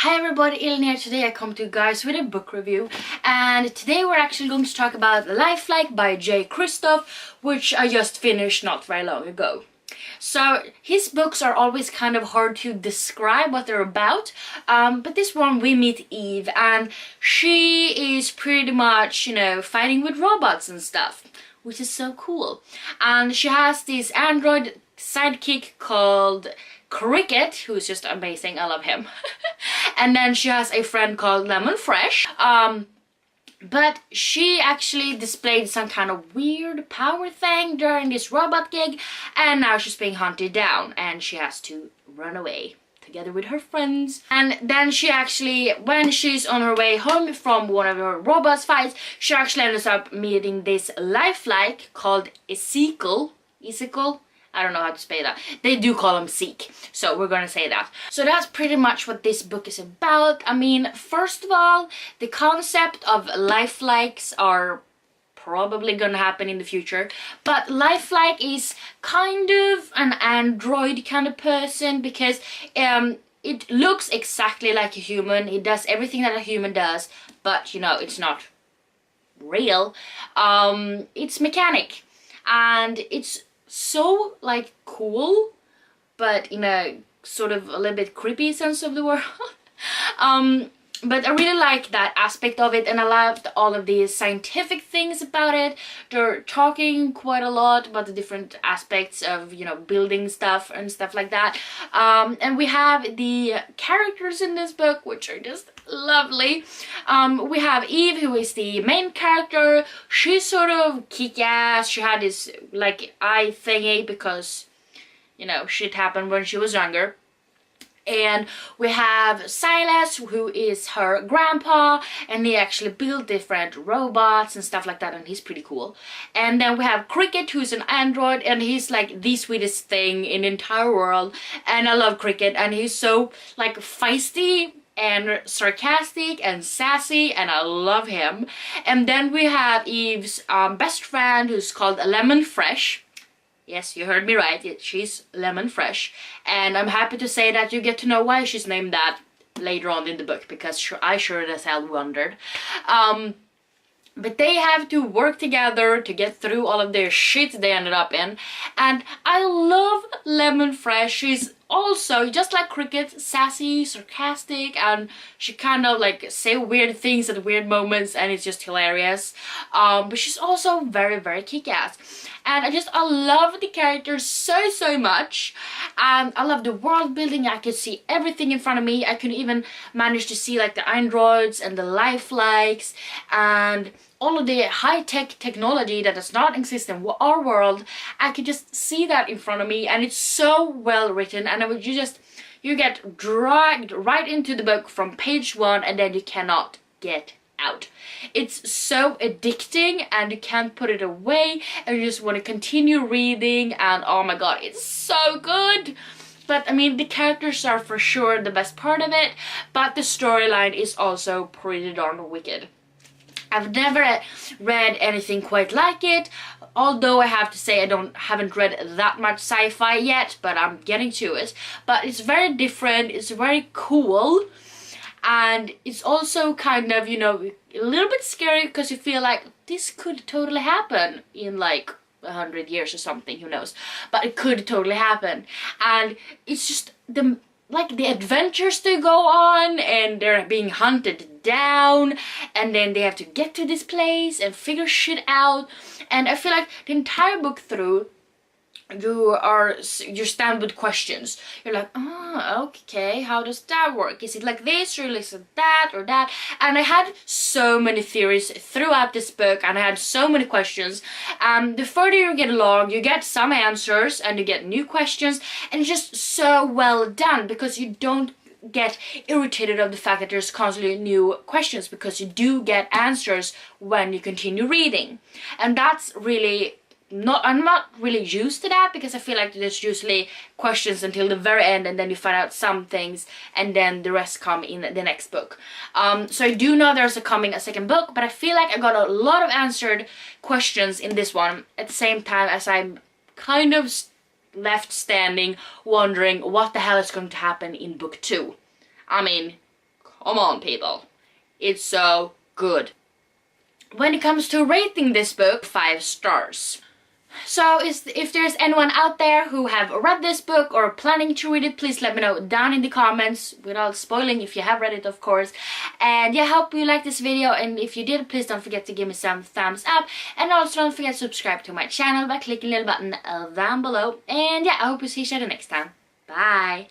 Hi everybody, Elin here. Today I come to you guys with a book review, and today we're actually going to talk about Lifelike by Jay Kristoff, which I just finished not very long ago. So his books are always kind of hard to describe what they're about, but this one we meet Eve, and she is pretty much, fighting with robots and stuff, which is so cool. And she has this android sidekick called Cricket, who's just amazing. I love him. And then she has a friend called Lemon Fresh. But she actually displayed some kind of weird power thing during this robot gig, and now she's being hunted down and she has to run away together with her friends. And then she actually, when she's on her way home from one of her robots fights, she actually ends up meeting this lifelike called Ezekiel. I don't know how to say that. They do call him Zeke, so we're gonna say that. So that's pretty much what this book is about. I mean, first of all, the concept of lifelikes are probably gonna happen in the future, but lifelike is kind of an android kind of person because it looks exactly like a human. It does everything that a human does, but it's not real. It's mechanic, and it's so cool, but in a sort of a little bit creepy sense of the word. But I really like that aspect of it, and I loved all of these scientific things about it. They're talking quite a lot about the different aspects of building stuff and stuff like that. And we have the characters in this book, which are just lovely. We have Eve, who is the main character. She's sort of kick-ass. She had this eye thingy because shit happened when she was younger. And we have Silas, who is her grandpa, and he actually built different robots and stuff like that, and he's pretty cool. And then we have Cricket, who's an android, and he's like the sweetest thing in the entire world. And I love Cricket, and he's so feisty and sarcastic and sassy, and I love him. And then we have Eve's best friend, who's called Lemon Fresh. Yes, you heard me right. She's Lemon Fresh. And I'm happy to say that you get to know why she's named that later on in the book, because I sure as hell wondered. But they have to work together to get through all of their shit they ended up in. And I love Lemon Fresh. She's also, just like Cricket, sassy, sarcastic, and she kind of say weird things at weird moments, and it's just hilarious. But she's also very, very kick-ass. And I love the characters so much. And I love the world building. I could see everything in front of me. I could even manage to see the androids and the lifelikes and all of the high-tech technology that does not exist in our world. I could just see that in front of me, and it's so well written, and you get dragged right into the book from page 1, and then you cannot get out. It's so addicting, and you can't put it away, and you just want to continue reading, and oh my god, it's so good. But I mean, the characters are for sure the best part of it, but the storyline is also pretty darn wicked. I've never read anything quite like it, although I have to say I haven't read that much sci-fi yet, but I'm getting to it. But it's very different, it's very cool, and it's also kind of, a little bit scary because you feel like this could totally happen in 100 years or something, who knows, but it could totally happen. And it's just the adventures they go on, and they're being hunted down, and then they have to get to this place and figure shit out. And I feel like the entire book through, you stand with questions. You're like, oh, okay, how does that work? Is it like this, or is it that, or that? And I had so many theories throughout this book, and I had so many questions. The further you get along, you get some answers, and you get new questions, and it's just so well done, because you don't get irritated of the fact that there's constantly new questions, because you do get answers when you continue reading. And that's really I'm not really used to that, because I feel like there's usually questions until the very end, and then you find out some things, and then the rest come in the next book. So I do know there's a second book, but I feel like I got a lot of answered questions in this one, at the same time as I'm kind of left standing wondering what the hell is going to happen in book 2. I mean, Come on, people. It's so good. When it comes to rating this book, 5 stars. So if there's anyone out there who have read this book or planning to read it, please let me know down in the comments, without spoiling if you have read it, of course. And yeah, I hope you liked this video, and if you did, please don't forget to give me some thumbs up, and also don't forget to subscribe to my channel by clicking the little button down below. And yeah, I hope you see each other next time. Bye!